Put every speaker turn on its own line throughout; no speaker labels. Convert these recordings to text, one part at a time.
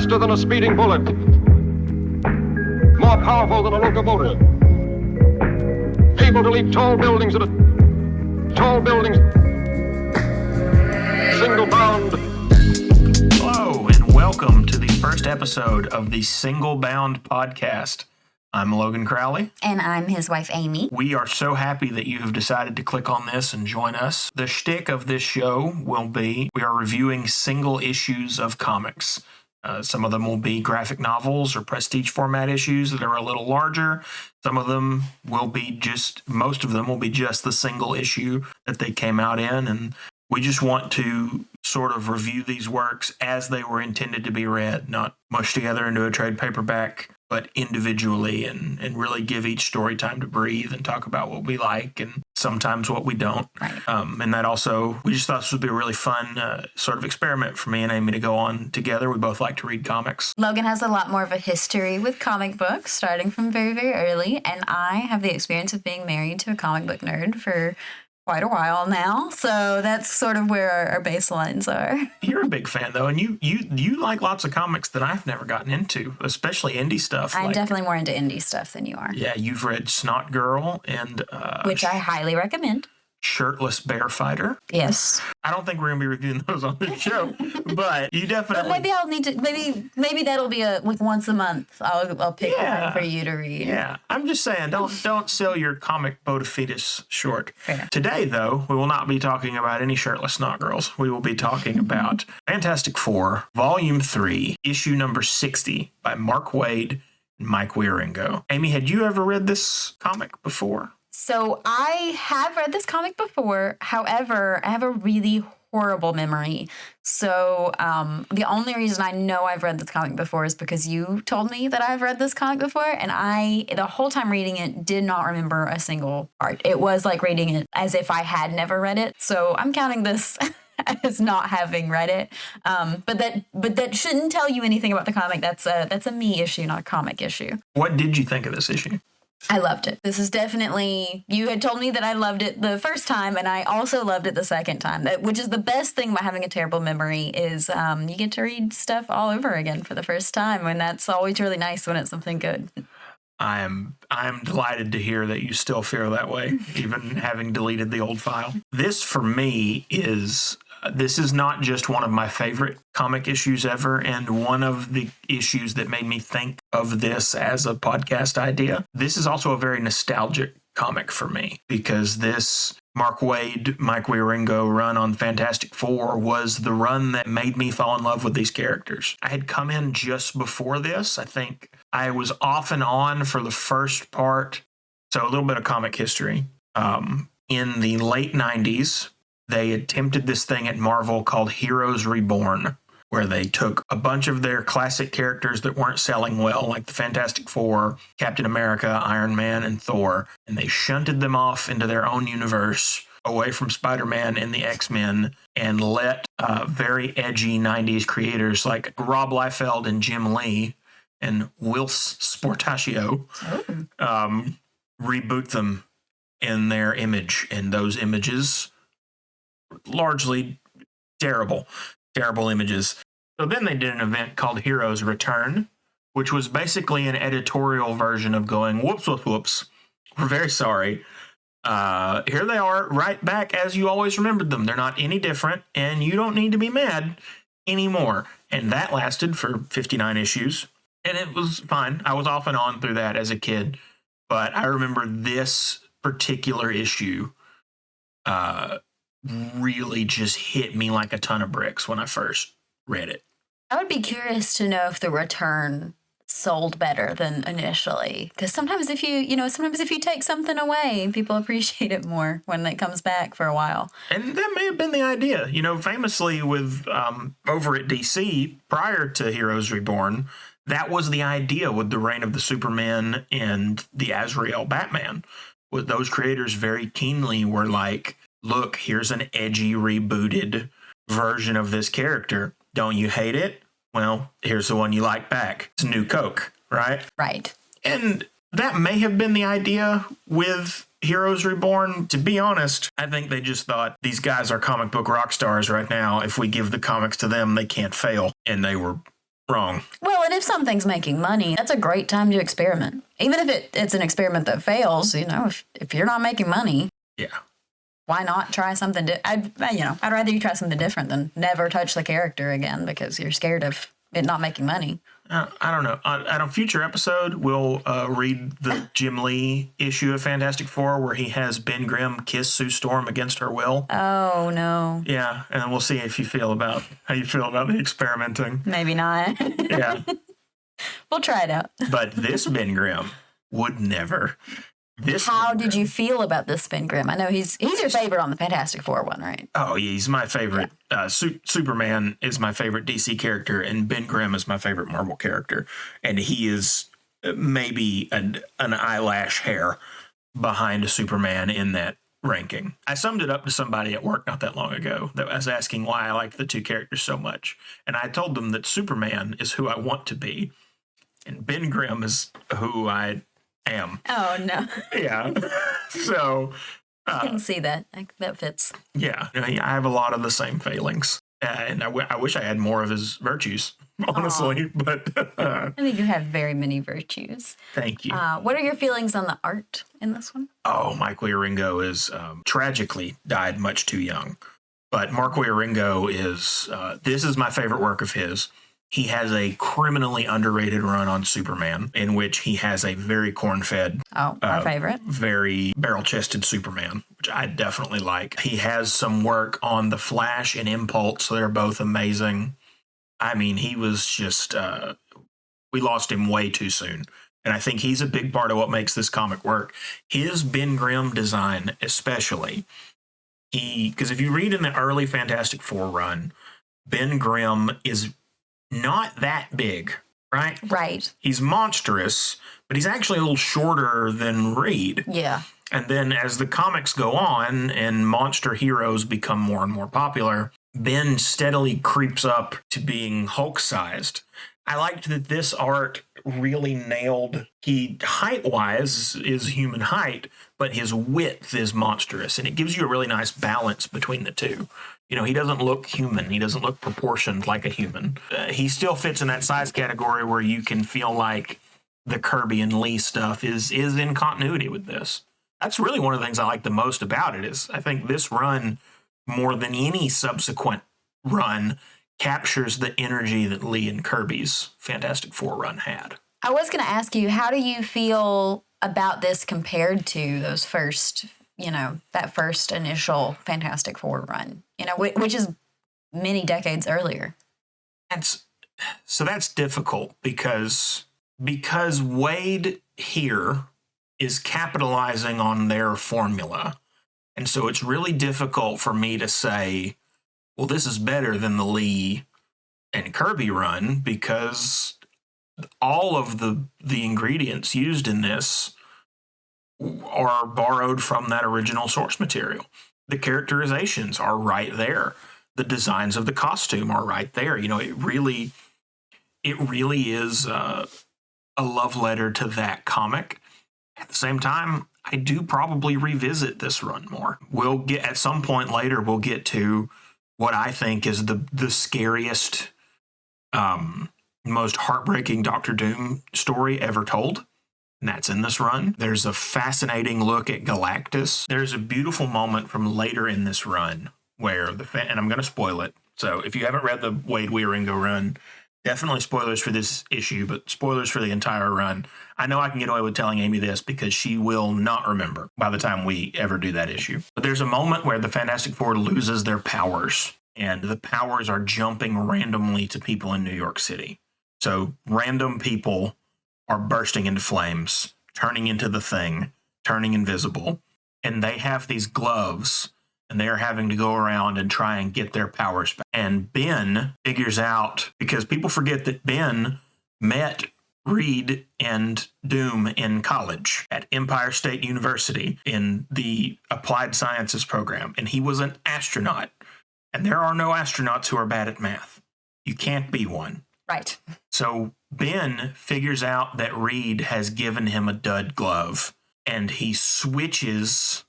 faster than a speeding bullet, more powerful than a locomotive, able to leap tall buildings single bound.
Hello, and welcome to the first episode of the Single Bound Podcast. I'm Logan Crowley.
And I'm his wife, Amy.
We are so happy that you have decided to click on this and join us. The shtick of this show will be we are reviewing single issues of comics. Some of them will be graphic novels or prestige format issues that are a little larger. Some of them will be most of them will be just the single issue that they came out in. And we just want to sort of review these works as they were intended to be read, not mushed together into a trade paperback, but individually and really give each story time to breathe and talk about what we like and sometimes what we don't.
Right.
And that also, we just thought this would be a really fun sort of experiment for me and Amy to go on together. We both like to read comics.
Logan has a lot more of a history with comic books, starting from very, very early. And I have the experience of being married to a comic book nerd for quite a while now, so that's sort of where our baselines are.
You're a big fan though, and you like lots of comics that I've never gotten into, especially indie stuff.
I'm definitely more into indie stuff than you are.
Yeah, you've read Snot Girl and
which I highly recommend.
Shirtless Bear Fighter.
Yes.
I don't think we're gonna be reviewing those on this show, but you definitely.
But maybe I'll need to. Maybe that'll be like once a month. I'll pick one for you to read.
Yeah, I'm just saying, don't sell your comic bona fides short.
Fair.
Today, though, we will not be talking about any shirtless snot girls. We will be talking about Fantastic Four, Volume 3, Issue number 60 by Mark Waid and Mike Wieringo. Amy, had you ever read this comic before?
So I have read this comic before. However, I have a really horrible memory. So the only reason I know I've read this comic before is because you told me that I've read this comic before. And I, the whole time reading it, did not remember a single part. It was like reading it as if I had never read it. So I'm counting this as not having read it. But that shouldn't tell you anything about the comic. That's a me issue, not a comic issue.
What did you think of this issue?
I loved it. This is definitely, you had told me that I loved it the first time, and I also loved it the second time, which is the best thing about having a terrible memory is you get to read stuff all over again for the first time, and that's always really nice when it's something good.
I'm delighted to hear that you still feel that way, even having deleted the old file. This, for me, this is not just one of my favorite comic issues ever, and one of the issues that made me think of this as a podcast idea. This is also a very nostalgic comic for me, because this Mark Waid, Mike Wieringo run on Fantastic Four was the run that made me fall in love with these characters. I had come in just before this. I think I was off and on for the first part. So a little bit of comic history. In the late 90s, they attempted this thing at Marvel called Heroes Reborn, where they took a bunch of their classic characters that weren't selling well, like the Fantastic Four, Captain America, Iron Man, and Thor, and they shunted them off into their own universe, away from Spider-Man and the X-Men, and let very edgy 90s creators like Rob Liefeld and Jim Lee and Whilce Sportacio reboot them in their image, and those images largely terrible images. So then they did an event called Heroes Return, which was basically an editorial version of going, whoops, we're very sorry. Here they are, right back as you always remembered them. They're not any different, and you don't need to be mad anymore. And that lasted for 59 issues, and it was fine. I was off and on through that as a kid, but I remember this particular issue really just hit me like a ton of bricks when I first read it.
I would be curious to know if the return sold better than initially, because sometimes if you take something away, people appreciate it more when it comes back for a while.
And that may have been the idea. Famously with over at DC prior to Heroes Reborn, that was the idea with the Reign of the Superman and the Azrael Batman. With those creators very keenly were like, look, here's an edgy, rebooted version of this character. Don't you hate it? Well, here's the one you like back. It's New Coke, right?
Right.
And that may have been the idea with Heroes Reborn. To be honest, I think they just thought, these guys are comic book rock stars right now. If we give the comics to them, they can't fail. And they were Wrong.
Well, and if something's making money, that's a great time to experiment. Even if it's an experiment that fails, if you're not making money,
Yeah.
why not try something? I'd rather you try something different than never touch the character again because you're scared of it not making money.
I don't know. On a future episode, we'll read the Jim Lee issue of Fantastic Four where he has Ben Grimm kiss Sue Storm against her will.
Oh, no.
Yeah, and then we'll see if you feel about how you feel about the experimenting.
Maybe not.
Yeah.
We'll try it out.
But this Ben Grimm would never.
How did you feel about this Ben Grimm? I know he's your favorite on the Fantastic Four one, right?
Oh, yeah, he's my favorite. Superman is my favorite DC character, and Ben Grimm is my favorite Marvel character. And he is maybe an eyelash hair behind a Superman in that ranking. I summed it up to somebody at work not that long ago that was asking why I liked the two characters so much. And I told them that Superman is who I want to be, and Ben Grimm is who I am.
Oh, no.
Yeah. So
I can see that. That fits.
yeah, I have a lot of the same feelings. And I wish I had more of his virtues, honestly. But
I think you have very many virtues.
thank you.
What are your feelings on the art in this one?
Oh, Mike Wieringo is tragically died much too young. But Mark Wieringo is, this is my favorite work of his. He has a criminally underrated run on Superman in which he has a very corn-fed,
Oh, our favorite.
very barrel-chested Superman, which I definitely like. He has some work on The Flash and Impulse, so they're both amazing. I mean, he was just, we lost him way too soon. And I think he's a big part of what makes this comic work. His Ben Grimm design, especially, because if you read in the early Fantastic Four run, Ben Grimm is not that big, right?
Right.
He's monstrous, but he's actually a little shorter than Reed.
Yeah.
And then as the comics go on and monster heroes become more and more popular, Ben steadily creeps up to being Hulk-sized. I liked that this art really nailed, he height-wise is human height, but his width is monstrous, and it gives you a really nice balance between the two. He doesn't look human. He doesn't look proportioned like a human. He still fits in that size category where you can feel like the Kirby and Lee stuff is in continuity with this. That's really one of the things I like the most about it is I think this run, more than any subsequent run, captures the energy that Lee and Kirby's Fantastic Four run had.
I was going to ask you, how do you feel about this compared to those first, that first initial Fantastic Four run, which is many decades earlier?
That's difficult because Waid here is capitalizing on their formula. And so it's really difficult for me to say, well, this is better than the Lee and Kirby run because all of the ingredients used in this are borrowed from that original source material. The characterizations are right there. The designs of the costume are right there. It really is a love letter to that comic. At the same time, I do probably revisit this run more. We'll get at some point later, we'll get to what I think is the scariest, most heartbreaking Doctor Doom story ever told. And that's in this run. There's a fascinating look at Galactus. There's a beautiful moment from later in this run where and I'm going to spoil it. So if you haven't read the Waid Wieringo run, definitely spoilers for this issue, but spoilers for the entire run. I know I can get away with telling Amy this because she will not remember by the time we ever do that issue. But there's a moment where the Fantastic Four loses their powers, and the powers are jumping randomly to people in New York City. So random people are bursting into flames, turning into the Thing, turning invisible, and they have these gloves, and they're having to go around and try and get their powers back. And Ben figures out, because people forget that Ben met Reed and Doom in college at Empire State University in the Applied Sciences program, and he was an astronaut. And there are no astronauts who are bad at math. You can't be one.
Right.
So Ben figures out that Reed has given him a dud glove, and he switches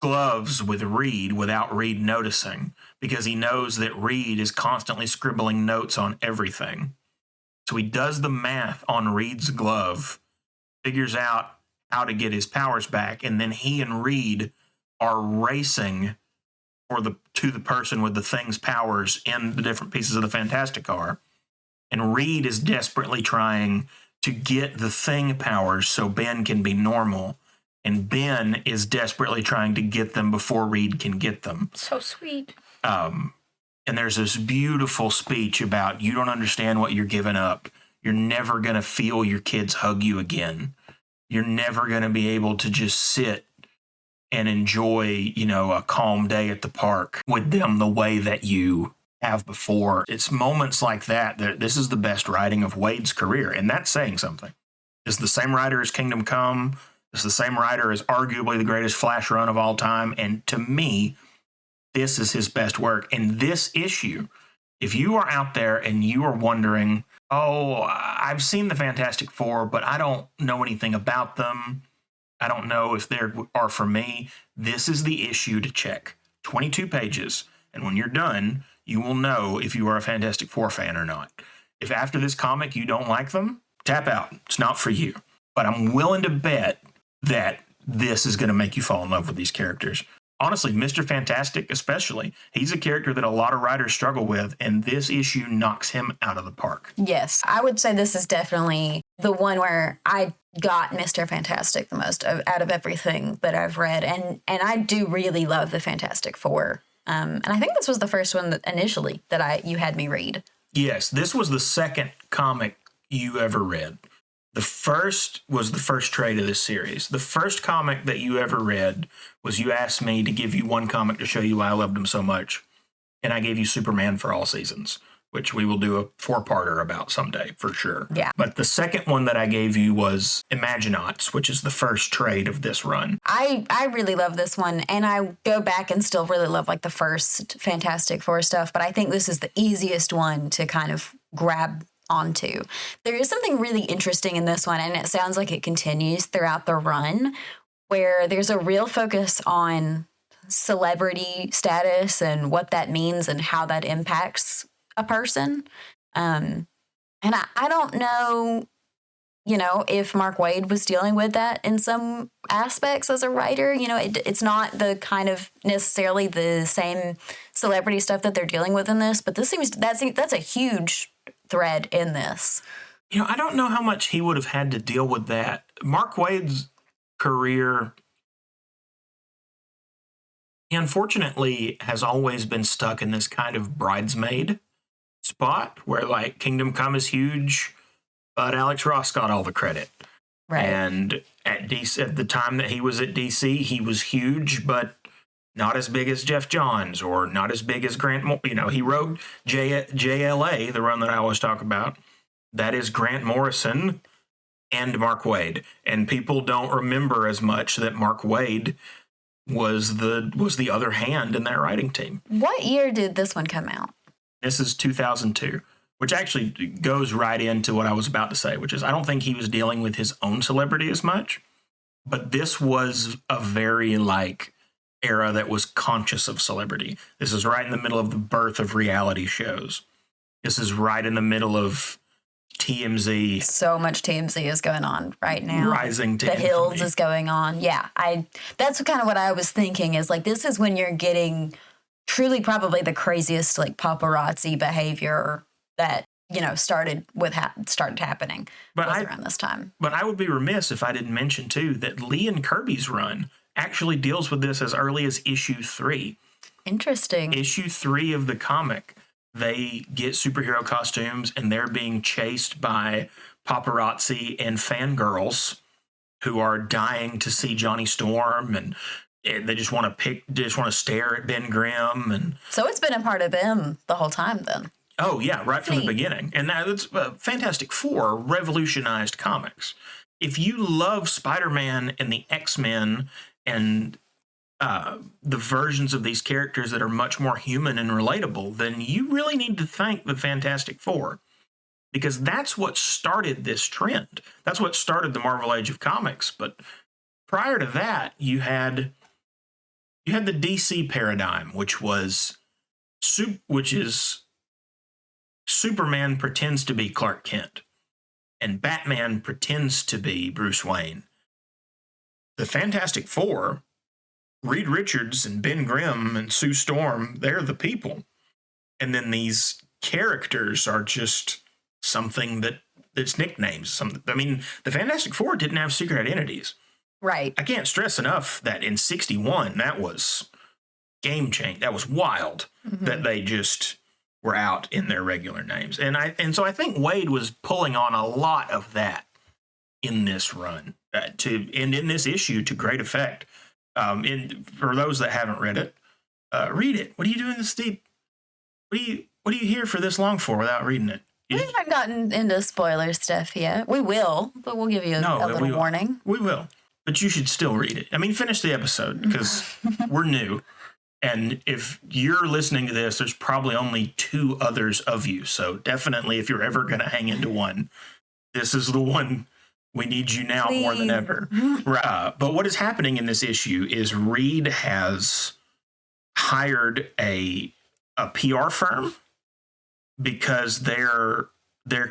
gloves with Reed without Reed noticing, because he knows that Reed is constantly scribbling notes on everything. So he does the math on Reed's glove, figures out how to get his powers back, and then he and Reed are racing to the person with the Thing's powers in the different pieces of the Fantastic Car. And Reed is desperately trying to get the Thing powers so Ben can be normal. And Ben is desperately trying to get them before Reed can get them.
So sweet.
And there's this beautiful speech about you don't understand what you're giving up. You're never going to feel your kids hug you again. You're never going to be able to just sit and enjoy, a calm day at the park with them the way that you have before. It's moments like that this is the best writing of Waid's career. And that's saying something. It's the same writer as Kingdom Come. It's the same writer as arguably the greatest Flash run of all time. And to me, this is his best work. And this issue, if you are out there and you are wondering, oh, I've seen the Fantastic Four, but I don't know anything about them. I don't know if they are for me. This is the issue to check. 22 pages. And when you're done, you will know if you are a Fantastic Four fan or not. If after this comic you don't like them, tap out. It's not for you. But I'm willing to bet that this is going to make you fall in love with these characters. Honestly, Mr. Fantastic especially, he's a character that a lot of writers struggle with, and this issue knocks him out of the park.
Yes, I would say this is definitely the one where I got Mr. Fantastic the most out of everything that I've read, and I do really love the Fantastic Four. And I think this was the first one that initially that you had me read.
Yes, this was the second comic you ever read. The first was the first trade of this series. The first comic that you ever read was you asked me to give you one comic to show you why I loved him so much. And I gave you Superman for All Seasons, which we will do a 4-parter about someday for sure.
Yeah.
But the second one that I gave you was Imaginauts, which is the first trade of this run.
I really love this one, and I go back and still really love like the first Fantastic Four stuff, but I think this is the easiest one to kind of grab onto. There is something really interesting in this one, and it sounds like it continues throughout the run, where there's a real focus on celebrity status and what that means and how that impacts a person. And I don't know, if Mark Waid was dealing with that in some aspects as a writer. It's not the kind of necessarily the same celebrity stuff that they're dealing with in this, but that's a huge thread in this.
I don't know how much he would have had to deal with that. Mark Waid's career, he unfortunately has always been stuck in this kind of bridesmaid spot where like Kingdom Come is huge, but Alex Ross got all the credit.
Right.
And at the time that he was at DC, he was huge, but not as big as Jeff Johns or not as big as Grant. He wrote JLA, the run that I always talk about. That is Grant Morrison and Mark Waid. And people don't remember as much that Mark Waid was the other hand in that writing team.
What year did this one come out?
This is 2002, which actually goes right into what I was about to say, which is I don't think he was dealing with his own celebrity as much, but this was a very era that was conscious of celebrity. This is right in the middle of the birth of reality shows. This is right in the middle of TMZ.
So much TMZ is going on right now.
Rising to
The
infamy.
Hills is going on. Yeah, that's kind of what I was thinking is like this is when you're getting truly probably the craziest like paparazzi behavior that started happening around this time.
But I would be remiss if I didn't mention too that Lee and Kirby's run actually deals with this as early as issue 3.
Interesting.
Issue 3 of the comic, they get superhero costumes and they're being chased by paparazzi and fangirls who are dying to see Johnny Storm, and they just want to stare at Ben Grimm. And
so it's been a part of them the whole time then.
Oh yeah, right from the beginning. And that's Fantastic Four revolutionized comics. If you love Spider-Man and the X-Men and the versions of these characters that are much more human and relatable, then you really need to thank the Fantastic Four, because that's what started this trend. That's what started the Marvel Age of Comics. But prior to that, you had the DC paradigm, which is Superman pretends to be Clark Kent, and Batman pretends to be Bruce Wayne. The Fantastic Four, Reed Richards and Ben Grimm and Sue Storm, they're the people. And then these characters are just something that's nicknames. I mean, the Fantastic Four didn't have secret identities.
Right.
I can't stress enough that in 61, that was game change. That was wild that they just were out in their regular names. And so I think Waid was pulling on a lot of that in this run and in this issue to great effect. For those that haven't read it, read it. What are you doing this deep? What are you here for this long for without reading it?
We haven't gotten into spoiler stuff yet. We will, but we'll give you a little warning.
We will. But you should still read it. I mean, finish the episode because we're new. And if you're listening to this, there's probably only 2 others of you. So definitely, if you're ever going to hang into one, this is the one we need you now more than ever. But what is happening in this issue is Reed has hired a PR firm because their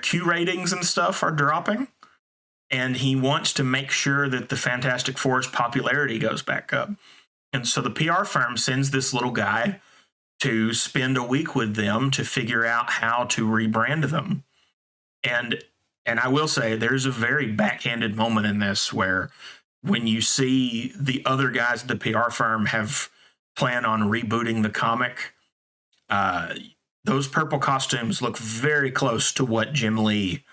Q ratings and stuff are dropping. And he wants to make sure that the Fantastic Four's popularity goes back up. And so the PR firm sends this little guy to spend a week with them to figure out how to rebrand them. And I will say there's a very backhanded moment in this where when you see the other guys at the PR firm have planned on rebooting the comic, those purple costumes look very close to what Jim Lee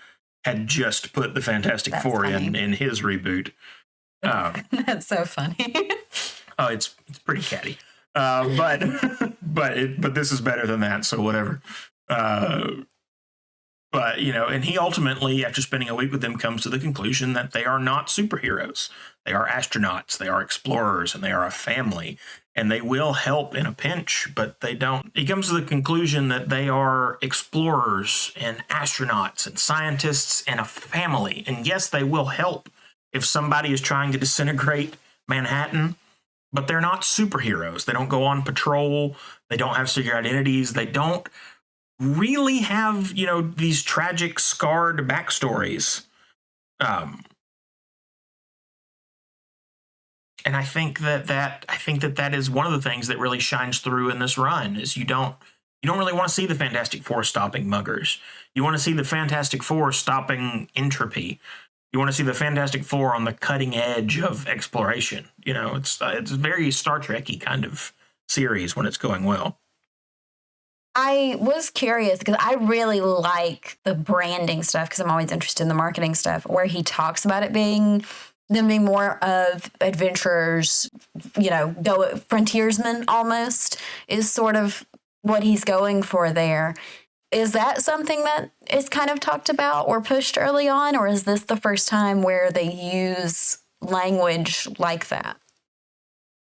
had just put the Fantastic Four in his reboot.
That's so funny.
Oh, it's pretty catty. But this is better than that, so whatever. But, and he ultimately, after spending a week with them, comes to the conclusion that they are not superheroes. They are astronauts, they are explorers, and they are a family. And they will help in a pinch, but they don't. He comes to the conclusion that they are explorers and astronauts and scientists and a family. And yes, they will help if somebody is trying to disintegrate Manhattan, but they're not superheroes. They don't go on patrol. They don't have secret identities. They don't really have, these tragic, scarred backstories. And I think that is one of the things that really shines through in this run is you don't really want to see the Fantastic Four stopping muggers. You want to see the Fantastic Four stopping entropy. You want to see the Fantastic Four on the cutting edge of exploration. It's a very Star Trek-y kind of series when it's going well.
I was curious because I really like the branding stuff because I'm always interested in the marketing stuff where he talks about it being more of adventurers, go frontiersmen almost is sort of what he's going for there. Is that something that is kind of talked about or pushed early on, or is this the first time where they use language like that?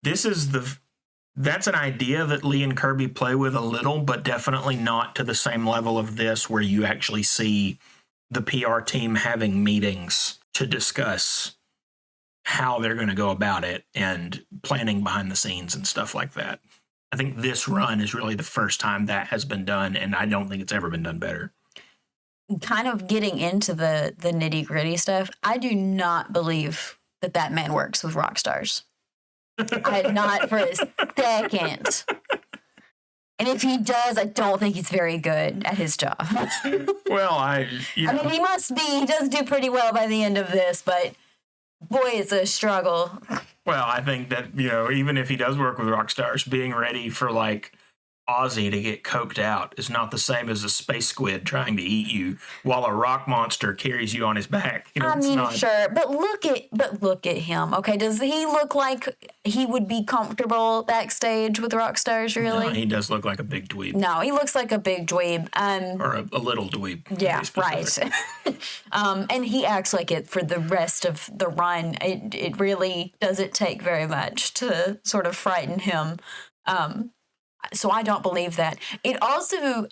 That's an idea that Lee and Kirby play with a little, but definitely not to the same level of this where you actually see the PR team having meetings to discuss how they're going to go about it and planning behind the scenes and stuff like that. I think this run is really the first time that has been done, and I don't think it's ever been done better.
Kind of getting into the nitty gritty stuff, I do not believe that man works with rock stars. Not for a second. And if he does, I don't think he's very good at his job.
Well, I mean,
he must be. He does do pretty well by the end of this, but boy, it's a struggle.
Well, I think that, even if he does work with rock stars, being ready for Ozzy to get coked out is not the same as a space squid trying to eat you while a rock monster carries you on his back.
Sure, but look at him. Okay, does he look like he would be comfortable backstage with rock stars? Really?
No, he does look like a big dweeb.
No, he looks like a big dweeb.
Or a little dweeb.
Yeah, right. And he acts like it for the rest of the run. It really doesn't take very much to sort of frighten him. So I don't believe that. It also,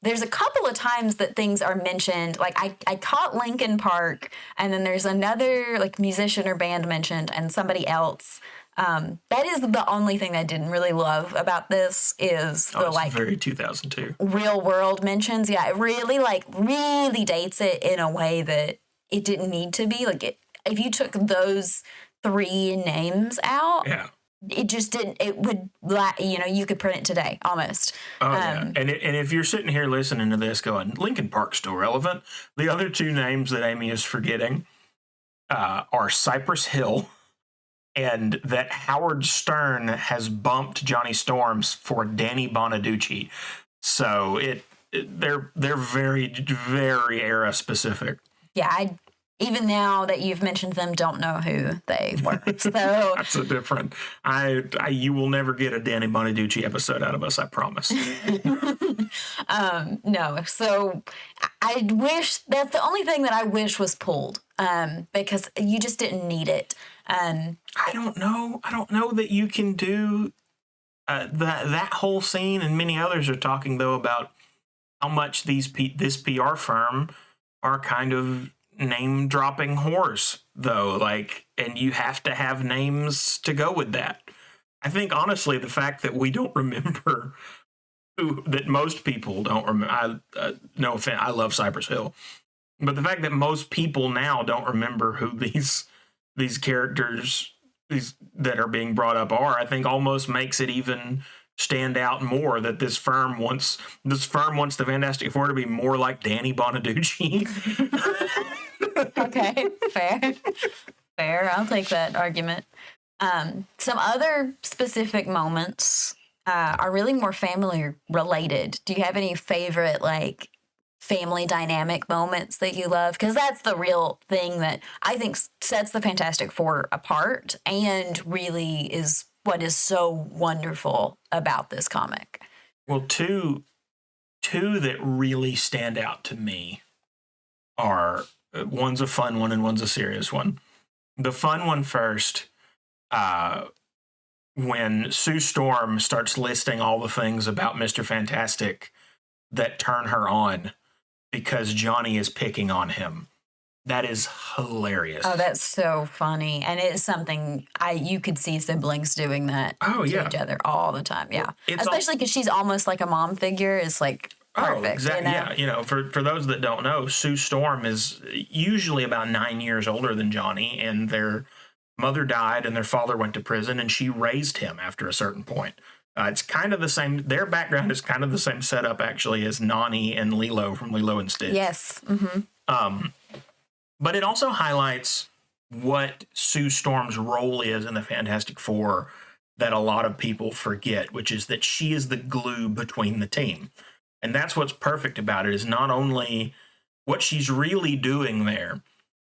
there's a couple of times that things are mentioned. Like I caught Linkin Park, and then there's another musician or band mentioned, and somebody else That is the only thing I didn't really love about this is the
it's very 2002.
real world mentions. Yeah, it really really dates it in a way that it didn't need to be. Like if you took those 3 names out,
Yeah.
it just didn't. It would, you could print it today almost.
Oh, yeah. And if you're sitting here listening to this going, Lincoln Park's still relevant, the other 2 names that Amy is forgetting are Cypress Hill and that Howard Stern has bumped Johnny Storms for Danny Bonaducci. So they're very, very era specific.
Yeah, even now that you've mentioned them, don't know who they were. So
That's a different. You will never get a Danny Bonaducci episode out of us, I promise.
no. So I wish that's the only thing that I wish was pulled, because you just didn't need it.
I don't know. I don't know that you can do that whole scene, and many others are talking though about how much this PR firm are kind of name dropping whores though, and you have to have names to go with that. I think honestly the fact that we don't remember that most people don't remember, no offense, I love Cypress Hill, but the fact that most people now don't remember who these characters that are being brought up are, I think almost makes it even stand out more that this firm wants the Fantastic Four to be more like Danny Bonaducci.
Okay, fair. I'll take that argument. Some other specific moments are really more family related. Do you have any favorite family dynamic moments that you love? Because that's the real thing that I think sets the Fantastic Four apart and really is what is so wonderful about this comic.
Well, two that really stand out to me are, one's a fun one and one's a serious one. The fun one first, when Sue Storm starts listing all the things about Mr. Fantastic that turn her on because Johnny is picking on him. That is hilarious.
Oh, that's so funny. And it's something you could see siblings doing that to each other all the time. Yeah. Especially because she's almost like a mom figure. It's perfect.
Oh, exactly. Yeah. For those that don't know, Sue Storm is usually about 9 years older than Johnny, and their mother died and their father went to prison, and she raised him after a certain point. It's kind of the same. Their background is kind of the same setup, actually, as Nani and Lilo from Lilo and Stitch.
Yes. Mm-hmm.
But it also highlights what Sue Storm's role is in the Fantastic Four that a lot of people forget, which is that she is the glue between the team. And that's what's perfect about it, is not only what she's really doing there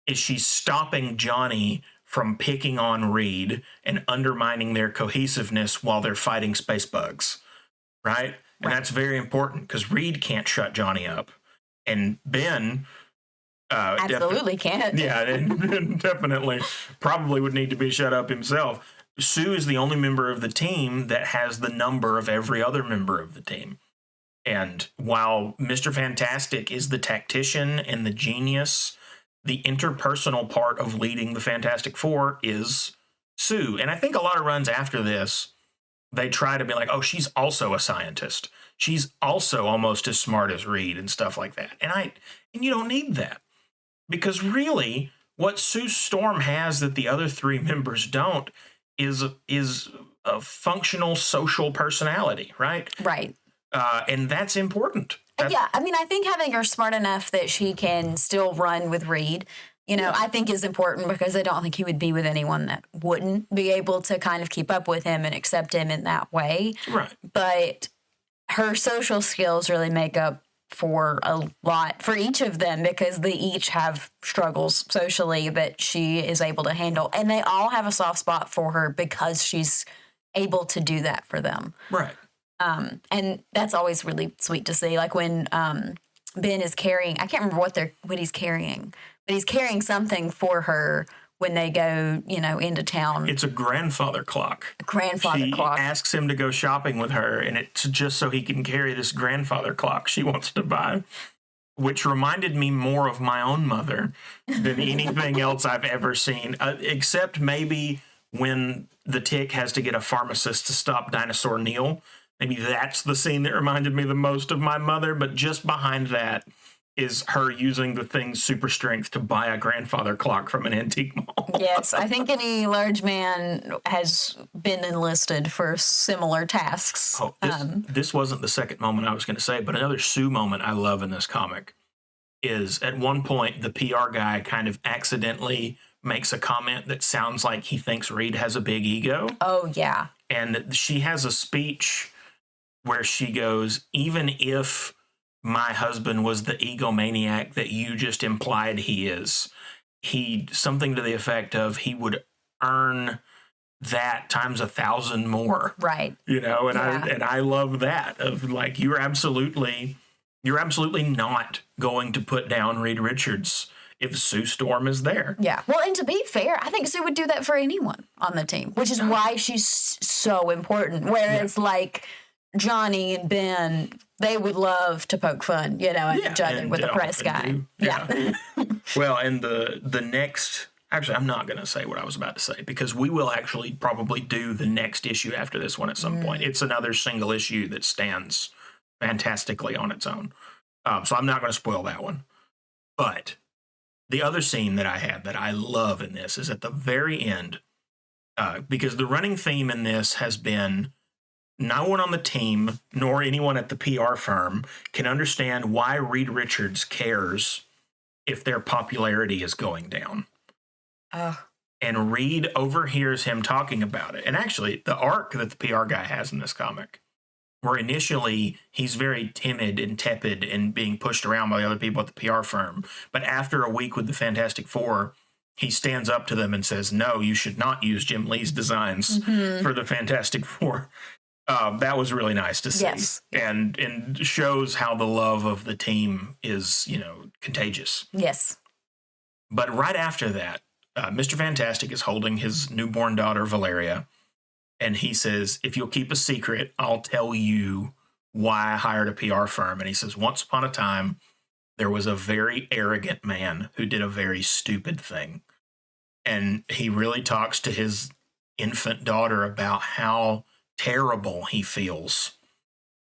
is she's stopping Johnny from picking on Reed and undermining their cohesiveness while they're fighting space bugs, right? And that's very important because Reed can't shut Johnny up. And Ben...
absolutely can't.
Yeah, and definitely probably would need to be shut up himself. Sue is the only member of the team that has the number of every other member of the team. And while Mr. Fantastic is the tactician and the genius, the interpersonal part of leading the Fantastic Four is Sue. And I think a lot of runs after this, they try to be like, oh, she's also a scientist. She's also almost as smart as Reed and stuff like that. And you don't need that. Because really, what Sue Storm has that the other 3 members don't is a functional social personality, right?
Right.
And that's important.
Yeah, I mean, I think having her smart enough that she can still run with Reed, I think is important because I don't think he would be with anyone that wouldn't be able to kind of keep up with him and accept him in that way.
Right.
But her social skills really make up for a lot for each of them because they each have struggles socially that she is able to handle. And they all have a soft spot for her because she's able to do that for them.
Right.
And that's always really sweet to see. Like when Ben is carrying, I can't remember what he's carrying, but he's carrying something for her when they go, into town.
It's a grandfather clock.
She
asks him to go shopping with her, and it's just so he can carry this grandfather clock she wants to buy, which reminded me more of my own mother than anything else I've ever seen, except maybe when the Tick has to get a pharmacist to stop Dinosaur Neil. Maybe that's the scene that reminded me the most of my mother, but just behind that is her using the Thing's super strength to buy a grandfather clock from an antique mall.
Yes, I think any large man has been enlisted for similar tasks.
Oh, this wasn't the second moment I was going to say, but another Sue moment I love in this comic is at one point the PR guy kind of accidentally makes a comment that sounds like he thinks Reed has a big ego.
Oh, yeah.
And she has a speech where she goes, even if my husband was the egomaniac that you just implied he is, something to the effect of he would earn that times 1,000 more.
Right.
You know, and
Yeah.
I love that of like, you're absolutely not going to put down Reed Richards if Sue Storm is there.
Yeah. Well, and to be fair, I think Sue would do that for anyone on the team, which is why she's so important. Whereas like Johnny and Ben, they would love to poke fun, you know, and judge it with the press guy. Yeah.
Well, and the next, actually, I'm not going to say what I was about to say because we will actually probably do the next issue after this one at some point. It's another single issue that stands fantastically on its own. So I'm not going to spoil that one. But the other scene that I had that I love in this is at the very end, because the running theme in this has been no one on the team nor anyone at the PR firm can understand why Reed Richards cares if their popularity is going down. And Reed overhears him talking about it. And actually, the arc that the PR guy has in this comic, where initially he's very timid and tepid and being pushed around by the other people at the PR firm. But after a week with the Fantastic Four, he stands up to them and says, no, you should not use Jim Lee's designs for the Fantastic Four. That was really nice to see.
Yes.
And shows how the love of the team is, you know, contagious.
Yes.
But right after that, Mr. Fantastic is holding his newborn daughter, Valeria. And he says, if you'll keep a secret, I'll tell you why I hired a PR firm. And he says, once upon a time, there was a very arrogant man who did a very stupid thing. And he really talks to his infant daughter about how terrible he feels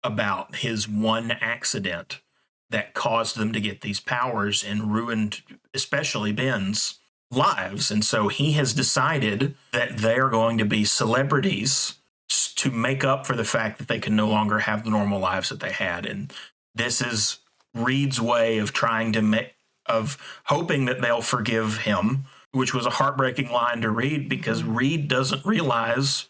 about his one accident that caused them to get these powers and ruined especially Ben's lives. And so he has decided that they're going to be celebrities to make up for the fact that they can no longer have the normal lives that they had. And this is Reed's way of trying to hoping that they'll forgive him, which was a heartbreaking line to read because Reed doesn't realize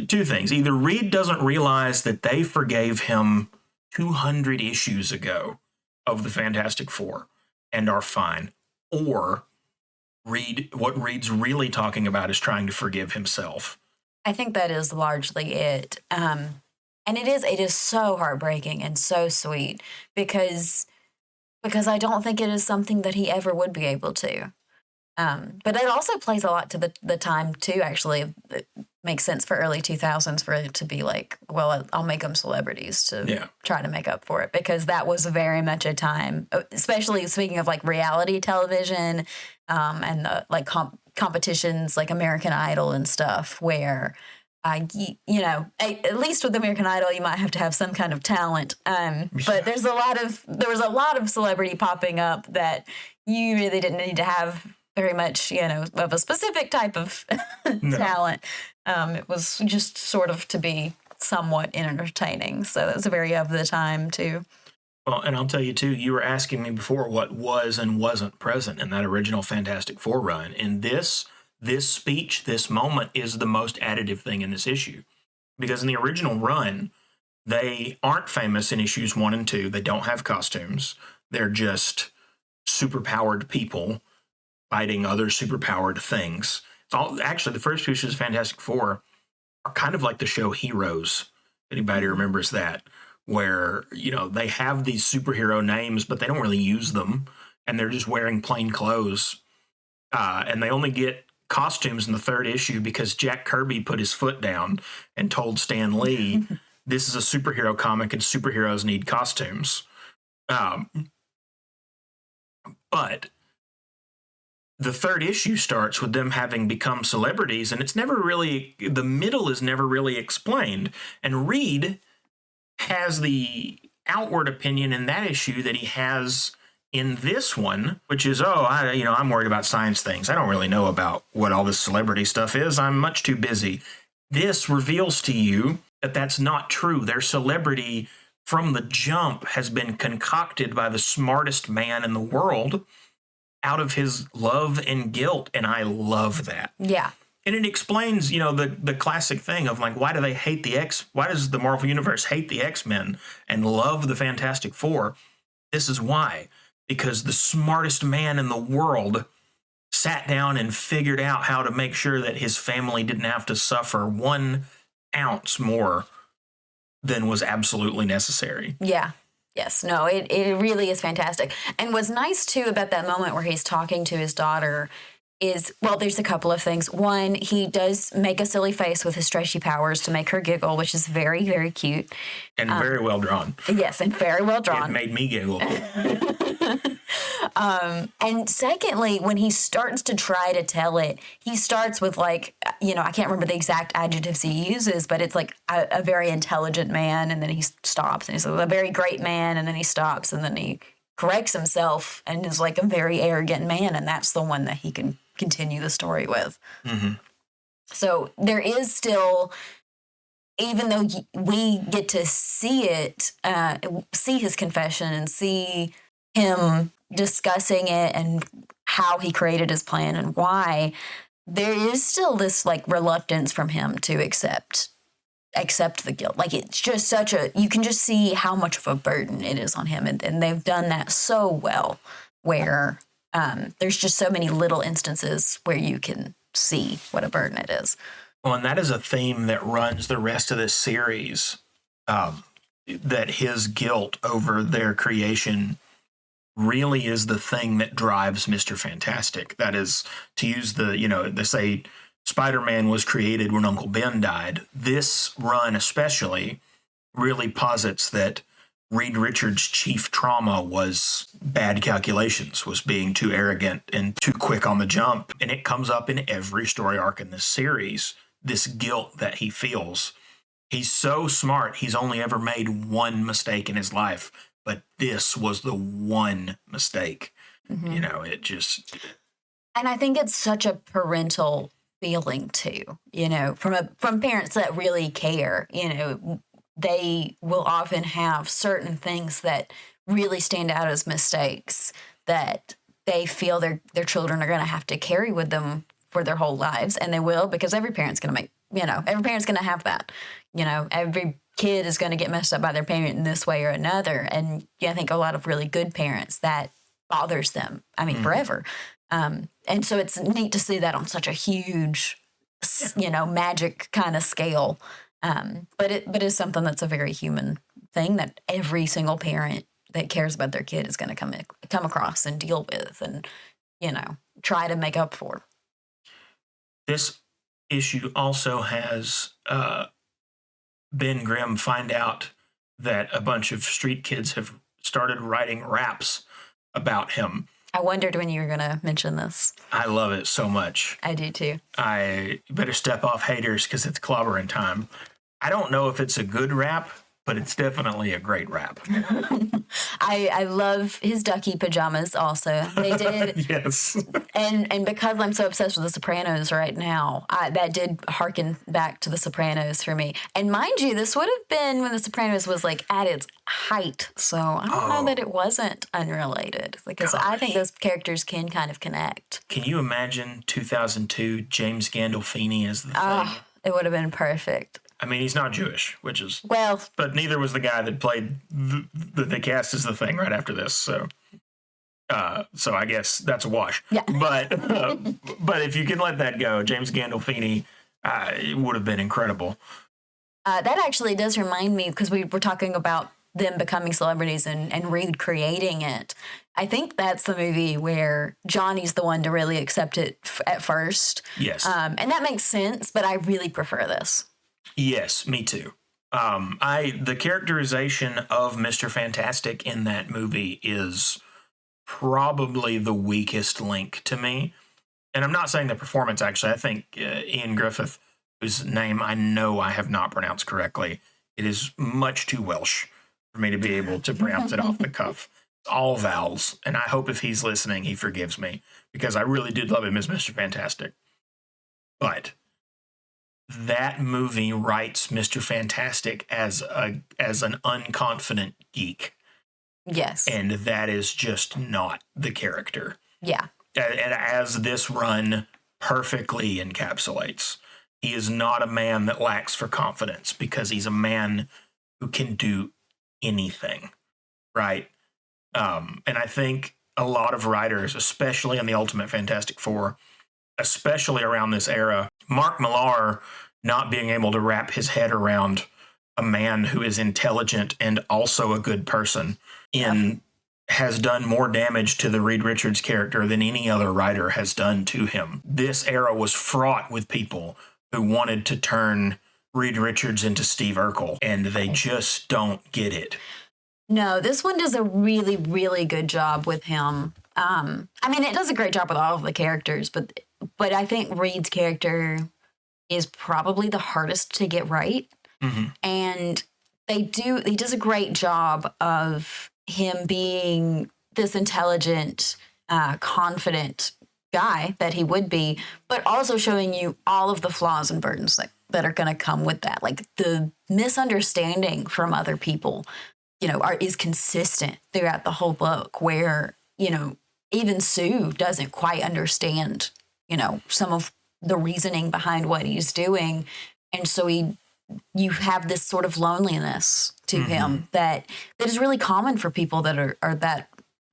two things. Either Reed doesn't realize that they forgave him 200 issues ago of the Fantastic Four and are fine, or what Reed's really talking about is trying to forgive himself.
I think that is largely it. And it is so heartbreaking and so sweet because I don't think it is something that he ever would be able to. But it also plays a lot to the time too, actually. It makes sense for early 2000s for it to be like, well, I'll make them celebrities to try to make up for it, because that was very much a time, especially speaking of like reality television and the like competitions like American Idol and stuff, where you know, at least with American Idol, you might have to have some kind of talent. But there was a lot of celebrity popping up that you really didn't need to have very much, you know, of a specific type of talent. It was just sort of to be somewhat entertaining. So it was very of the time too.
Well, and I'll tell you too, you were asking me before what was and wasn't present in that original Fantastic Four run. And this speech, this moment is the most additive thing in this issue. Because in the original run, they aren't famous in issues 1 and 2. They don't have costumes. They're just superpowered people fighting other superpowered things. It's all actually the first two issues of Fantastic Four are kind of like the show Heroes. Anybody remembers that? Where, you know, they have these superhero names, but they don't really use them, and they're just wearing plain clothes. And they only get costumes in the third issue because Jack Kirby put his foot down and told Stan Lee, this is a superhero comic and superheroes need costumes. But the third issue starts with them having become celebrities, and it's never really, the middle is never really explained. And Reed has the outward opinion in that issue that he has in this one, which is, I'm worried about science things. I don't really know about what all this celebrity stuff is. I'm much too busy. This reveals to you that that's not true. Their celebrity from the jump has been concocted by the smartest man in the world out of his love and guilt. And I love that.
Yeah.
And it explains, the classic thing of like, why does the Marvel Universe hate the X-Men and love the Fantastic Four? This is why. Because the smartest man in the world sat down and figured out how to make sure that his family didn't have to suffer 1 ounce more than was absolutely necessary.
Yeah. Yes. No, it really is fantastic. And what's nice, too, about that moment where he's talking to his daughter is, well, there's a couple of things. One, he does make a silly face with his stretchy powers to make her giggle, which is very, very cute.
And very well drawn.
Yes, and very well drawn.
It made me giggle.
And secondly, when he starts to try to tell it, he starts with like, I can't remember the exact adjectives he uses, but it's like a very intelligent man, and then he stops, and he's like, a very great man, and then he stops, and then he corrects himself and is like a very arrogant man, and that's the one that he can continue the story with.
Mm-hmm.
So there is still, even though we get to see it, see his confession and see him discussing it and how he created his plan and why, there is still this like reluctance from him to accept the guilt. Like, it's just you can just see how much of a burden it is on him. And they've done that so well, where there's just so many little instances where you can see what a burden it is.
Well, and that is a theme that runs the rest of this series, that his guilt over their creation really is the thing that drives Mr. Fantastic. That is, to use they say Spider-Man was created when Uncle Ben died. This run especially really posits that Reed Richards' chief trauma was bad calculations, was being too arrogant and too quick on the jump. And it comes up in every story arc in this series, this guilt that he feels. He's so smart, he's only ever made one mistake in his life, but this was the one mistake.
Mm-hmm.
It just...
And I think it's such a parental feeling too, from parents that really care. They will often have certain things that really stand out as mistakes that they feel their children are going to have to carry with them for their whole lives. And they will, because every parent's going to have that. Every kid is going to get messed up by their parent in this way or another. And I think a lot of really good parents, that bothers them, forever. And so it's neat to see that on such a huge, magic kind of scale. But it's something that's a very human thing that every single parent that cares about their kid is going to come across and deal with and, try to make up for.
This issue also has Ben Grimm find out that a bunch of street kids have started writing raps about him.
I wondered when you were going to mention this.
I love it so much.
I do too.
I better step off haters because it's clobbering time. I don't know if it's a good rap, but it's definitely a great rap.
I love his ducky pajamas also. They did.
Yes.
And because I'm so obsessed with The Sopranos right now, that did harken back to The Sopranos for me. And mind you, this would have been when The Sopranos was like at its height. So I don't know that it wasn't unrelated, because I think those characters can kind of connect.
Can you imagine 2002 James Gandolfini as the thing?
It would have been perfect.
He's not Jewish, which is...
Well...
But neither was the guy that played the cast as the thing right after this, so I guess that's a wash.
Yeah.
But if you can let that go, James Gandolfini, it would have been incredible.
That actually does remind me, because we were talking about them becoming celebrities and Reed creating it. I think that's the movie where Johnny's the one to really accept it at first.
Yes.
And that makes sense, but I really prefer this.
Yes, me too. The characterization of Mr. Fantastic in that movie is probably the weakest link to me. And I'm not saying the performance, actually. I think Ian Griffith, whose name I know I have not pronounced correctly, it is much too Welsh for me to be able to pronounce it off the cuff. All vowels. And I hope if he's listening, he forgives me, because I really did love him as Mr. Fantastic. But that movie writes Mr. Fantastic as an unconfident geek.
Yes.
And that is just not the character.
Yeah.
And as this run perfectly encapsulates, he is not a man that lacks for confidence, because he's a man who can do anything, right? And I think a lot of writers, especially in the Ultimate Fantastic Four, especially around this era, Mark Millar not being able to wrap his head around a man who is intelligent and also a good person has done more damage to the Reed Richards character than any other writer has done to him. This era was fraught with people who wanted to turn Reed Richards into Steve Urkel, and they just don't get it.
No, this one does a really, really good job with him. I mean, it does a great job with all of the characters, but I think Reed's character is probably the hardest to get right.
Mm-hmm.
And he does a great job of him being this intelligent, confident guy that he would be, but also showing you all of the flaws and burdens that are going to come with that. Like the misunderstanding from other people, is consistent throughout the whole book, where, even Sue doesn't quite understand, some of the reasoning behind what he's doing. And so you have this sort of loneliness to him that is really common for people that are that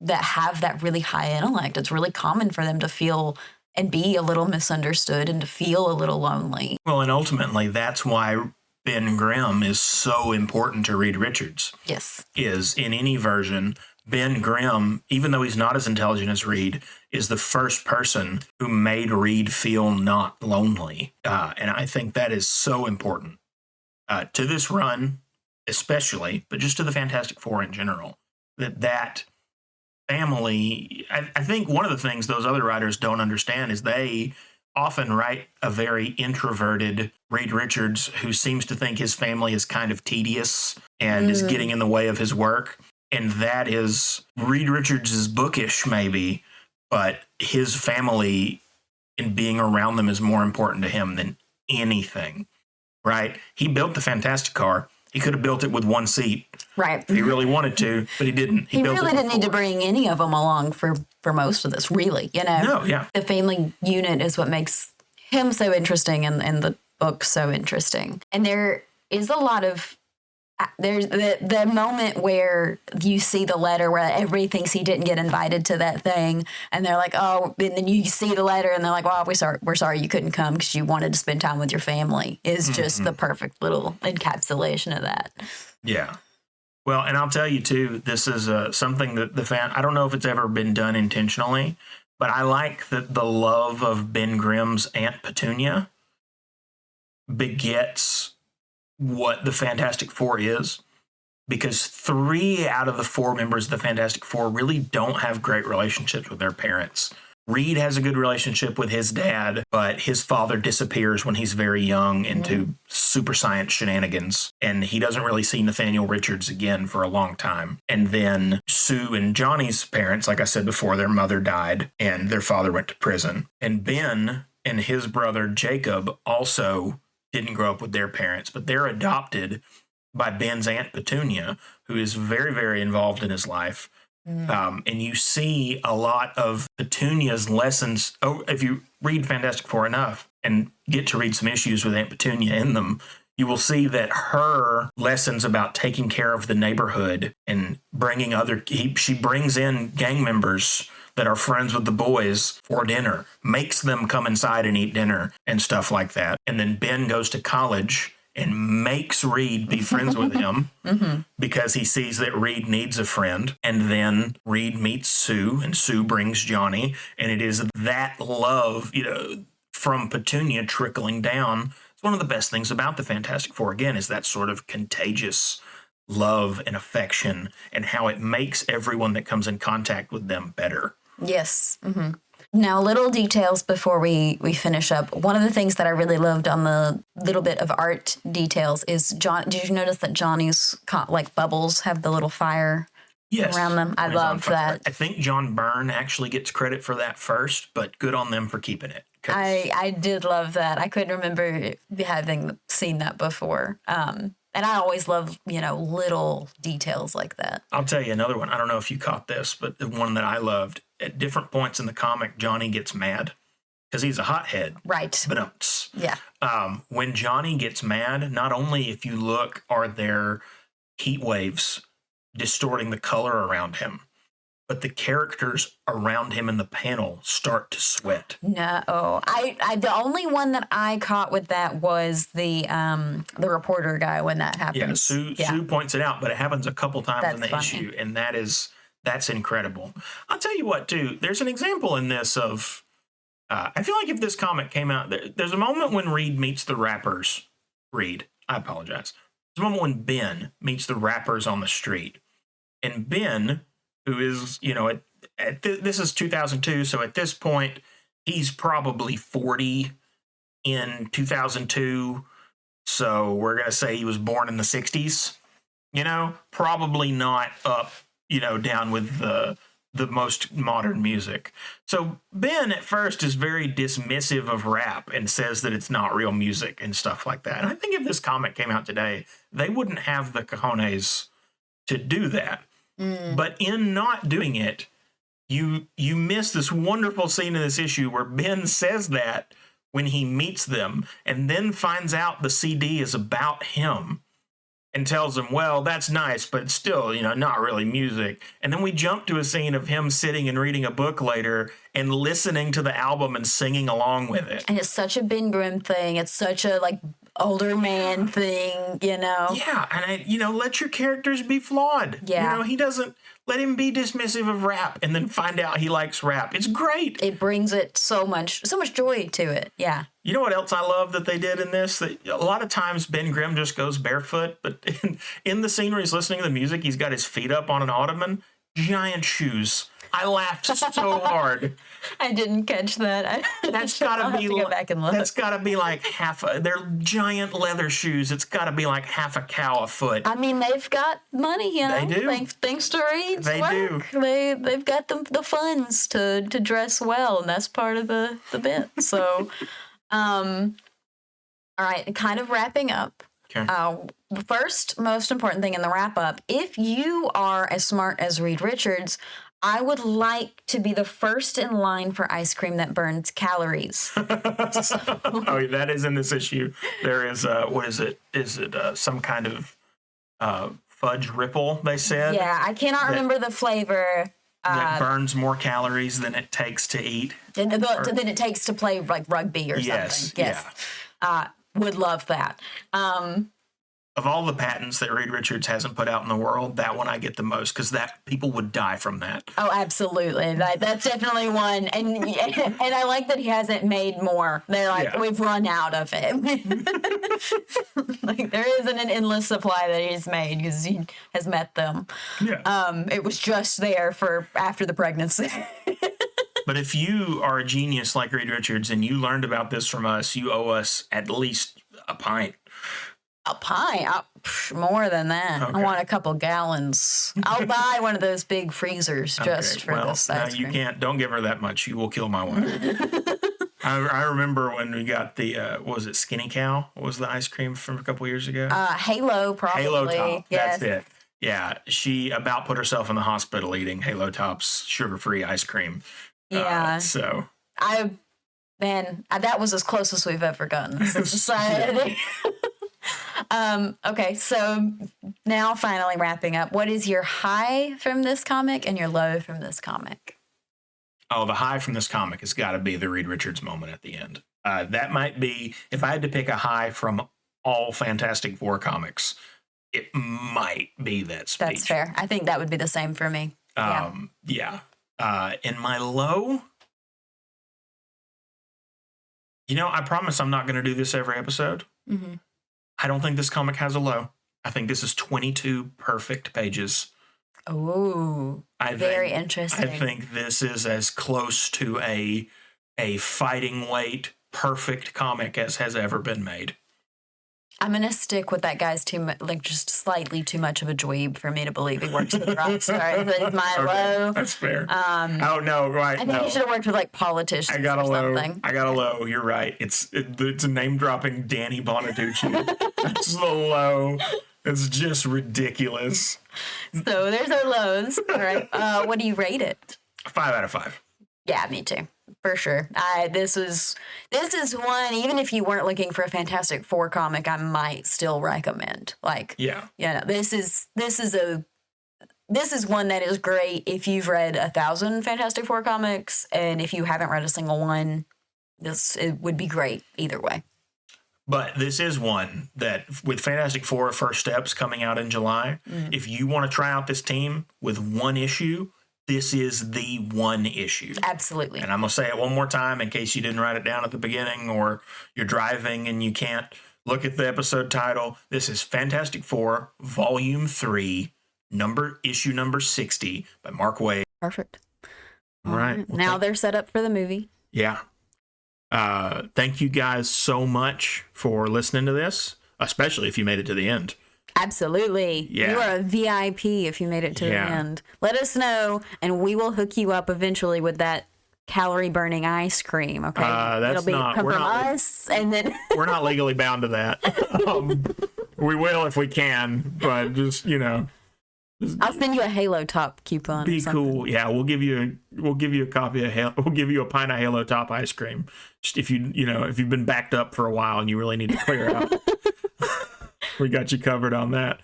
have that really high intellect. It's really common for them to feel and be a little misunderstood and to feel a little lonely.
Well, and ultimately, that's why Ben Grimm is so important to Reed Richards.
Yes.
Is in any version, Ben Grimm, even though he's not as intelligent as Reed, is the first person who made Reed feel not lonely. And I think that is so important to this run, especially, but just to the Fantastic Four in general, that family. I think one of the things those other writers don't understand is they often write a very introverted Reed Richards who seems to think his family is kind of tedious and is getting in the way of his work. And that is, Reed Richards is bookish maybe, but his family and being around them is more important to him than anything, right? He built the Fantastic Car. He could have built it with one seat.
Right.
If he really wanted to, but he didn't.
He really didn't need to bring any of them along for most of this, really.
No, yeah.
The family unit is what makes him so interesting and the book so interesting. And there is a lot of, there's the moment where you see the letter where everybody thinks he didn't get invited to that thing. And they're like, oh, and then you see the letter and they're like, well, we're sorry you couldn't come because you wanted to spend time with your family, is just the perfect little encapsulation of that.
Yeah. Well, and I'll tell you, too, this is something that I don't know if it's ever been done intentionally, but I like that the love of Ben Grimm's Aunt Petunia begets what the Fantastic Four is, because 3 out of the 4 members of the Fantastic Four really don't have great relationships with their parents. Reed has a good relationship with his dad, but his father disappears when he's very young into super science shenanigans, and he doesn't really see Nathaniel Richards again for a long time. And then Sue and Johnny's parents, like I said before, their mother died, and their father went to prison. And Ben and his brother Jacob also didn't grow up with their parents, but they're adopted by Ben's Aunt Petunia, who is very, very involved in his life. And you see a lot of Petunia's lessons. Oh, if you read Fantastic Four enough and get to read some issues with Aunt Petunia in them, you will see that her lessons about taking care of the neighborhood and bringing she brings in gang members that are friends with the boys for dinner, makes them come inside and eat dinner and stuff like that. And then Ben goes to college and makes Reed be friends with him because he sees that Reed needs a friend. And then Reed meets Sue, and Sue brings Johnny. And it is that love, from Petunia trickling down. It's one of the best things about the Fantastic Four, again, is that sort of contagious love and affection and how it makes everyone that comes in contact with them better.
Yes. Now, little details before we finish up. One of the things that I really loved on the little bit of art details is Did you notice that Johnny's like bubbles have the little fire around them? I love that.
I think John Byrne actually gets credit for that first, but good on them for keeping it.
I did love that. I couldn't remember having seen that before. And I always love, little details like that.
I'll tell you another one. I don't know if you caught this, but the one that I loved, at different points in the comic, Johnny gets mad because he's a hothead.
Right.
But
yeah.
When Johnny gets mad, not only if you look are there heat waves distorting the color around him, but the characters around him in the panel start to sweat.
No, I the only one that I caught with that was the reporter guy when that happens.
Sue points it out, but it happens a couple times
That's
in the
funny.
issue, and that's incredible. I'll tell you what, too. There's an example in this of I feel like if this comic came out, there's a moment when Reed meets the rappers. Reed, I apologize. There's a moment when Ben meets the rappers on the street, and Ben, who is, this is 2002, so at this point, he's probably 40 in 2002, so we're going to say he was born in the 60s, probably not up, down with the most modern music. So Ben at first is very dismissive of rap and says that it's not real music and stuff like that. And I think if this comic came out today, they wouldn't have the cojones to do that. But in not doing it, you miss this wonderful scene in this issue where Ben says that when he meets them and then finds out the CD is about him and tells him, well, that's nice, but it's still, not really music. And then we jump to a scene of him sitting and reading a book later and listening to the album and singing along with it.
And it's such a Ben Grimm thing. It's such a older man thing,
Yeah, and let your characters be flawed.
Yeah.
He doesn't let him be dismissive of rap and then find out he likes rap. It's great.
It brings it so much joy to it. Yeah.
You know what else I love that they did in this? That a lot of times Ben Grimm just goes barefoot, but in the scene where he's listening to the music, he's got his feet up on an ottoman, giant shoes. I laughed so hard.
I didn't catch that.
That's gotta be.
Go back and look.
That's gotta be like they're giant leather shoes. It's gotta be like half a cow a foot.
I mean, they've got money,
They do.
Thanks to Reed's
They
work. They've got the funds to dress well, and that's part of the bit. So, all right, kind of wrapping up.
Okay.
The first most important thing in the wrap up: if you are as smart as Reed Richards, I would like to be the first in line for ice cream that burns calories.
Oh, that is in this issue. There is what is it? Is it some kind of fudge ripple? They said.
Yeah, I cannot remember the flavor.
That burns more calories than it takes to eat.
Than it takes to play like rugby or
Yes,
something. Yes. Yeah. Would love that.
Of all the patents that Reed Richards hasn't put out in the world, that one I get the most because that people would die from that.
Oh, absolutely. That's definitely one. And I like that he hasn't made more. They're like, we've run out of it. Like there isn't an endless supply that he's made because he has met them.
Yeah.
It was just there for after the pregnancy.
But if you are a genius like Reed Richards and you learned about this from us, you owe us at least a pint.
A pint? More than that.
Okay.
I want a couple gallons. I'll buy one of those big freezers just for this ice cream.
You can't. Don't give her that much. You will kill my wife. I remember when we got the, was it Skinny Cow? What was the ice cream from a couple years ago?
Halo, probably.
Halo Top.
Yes.
That's it. Yeah. She about put herself in the hospital eating Halo Top's sugar-free ice cream.
Yeah.
That
was as close as we've ever gotten as a society. Okay, so now finally wrapping up. What is your high from this comic and your low from this comic?
Oh, the high from this comic has got to be the Reed Richards moment at the end. That might be, if I had to pick a high from all Fantastic Four comics, it might be that speech.
That's fair. I think that would be the same for me.
Yeah. In my low, I promise I'm not going to do this every episode.
Mm-hmm.
I don't think this comic has a low. I think this is 22 perfect pages.
Oh, very interesting.
I think this is as close to a fighting weight perfect comic as has ever been made.
I'm gonna stick with that guy's just slightly too much of a dweeb for me to believe he works with rock stars. That is my low.
That's fair. Oh no, right?
I think he should have worked with like politicians.
I got a low.
Something.
I got a low. You're right. It's a name dropping Danny Bonaducci. That's the low. It's just ridiculous.
So there's our lows. All right. What do you rate it?
5 out of 5.
Yeah, me too. For sure. This is one, even if you weren't looking for a Fantastic Four comic, I might still recommend. This is one that is great if you've read 1,000 Fantastic Four comics, and if you haven't read a single one, it would be great either way.
But this is one that, with Fantastic Four First Steps coming out in July, if you want to try out this team with one issue, this is the one issue.
Absolutely.
And I'm going to say it one more time in case you didn't write it down at the beginning or you're driving and you can't look at the episode title. This is Fantastic Four, Volume 3, issue number 60 by Mark Waid.
Perfect.
All right. Well,
now they're set up for the movie.
Yeah. Thank you guys so much for listening to this, especially if you made it to the end.
Absolutely.
Yeah.
You are a VIP if you made it to the end. Let us know, and we will hook you up eventually with that calorie-burning ice cream, okay? It'll come from us, and then...
We're not legally bound to that. We will if we can, but just,
I'll send you a Halo Top coupon.
Be cool. Yeah, we'll give you a copy of we'll give you a pint of Halo Top ice cream. Just if you've been backed up for a while and you really need to clear out. We got you covered on that.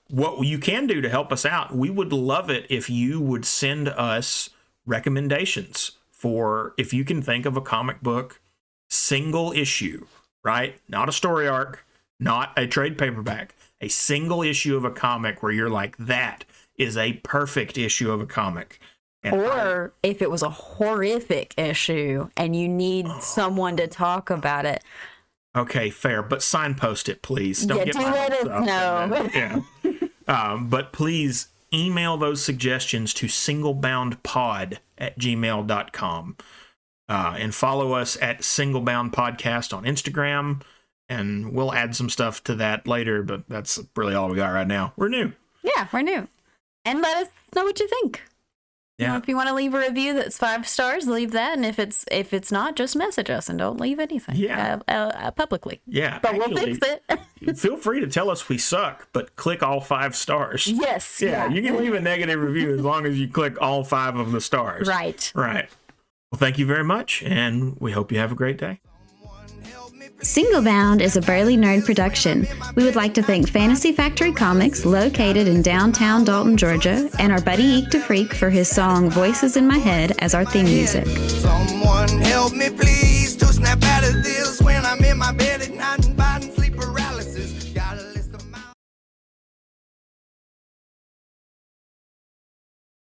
What you can do to help us out, we would love it if you would send us recommendations for if you can think of a comic book single issue, right? Not a story arc, not a trade paperback, a single issue of a comic where you're like, that is a perfect issue of a comic.
Or if it was a horrific issue and you need someone to talk about it.
Okay, fair, but signpost it, please. Don't get
let us know.
But please email those suggestions to singleboundpod@gmail.com. And follow us at SINGLEBOUNDPODCAST on Instagram. And we'll add some stuff to that later, but that's really all we got right now. We're new.
Yeah, we're new. And let us know what you think.
Yeah.
If you want to leave a review that's 5 stars, leave that. And if it's not, just message us and don't leave anything. Publicly.
Yeah.
But we'll fix it.
Feel free to tell us we suck, but click all 5 stars.
Yes.
Yeah. You can leave a negative review as long as you click all 5 of the stars.
Right.
Well, thank you very much, and we hope you have a great day.
Singlebound is a Burly Nerd production. We would like to thank Fantasy Factory Comics, located in downtown Dalton, Georgia, and our buddy Eek to Freak for his song Voices in My Head as our theme music.
Someone help me please to snap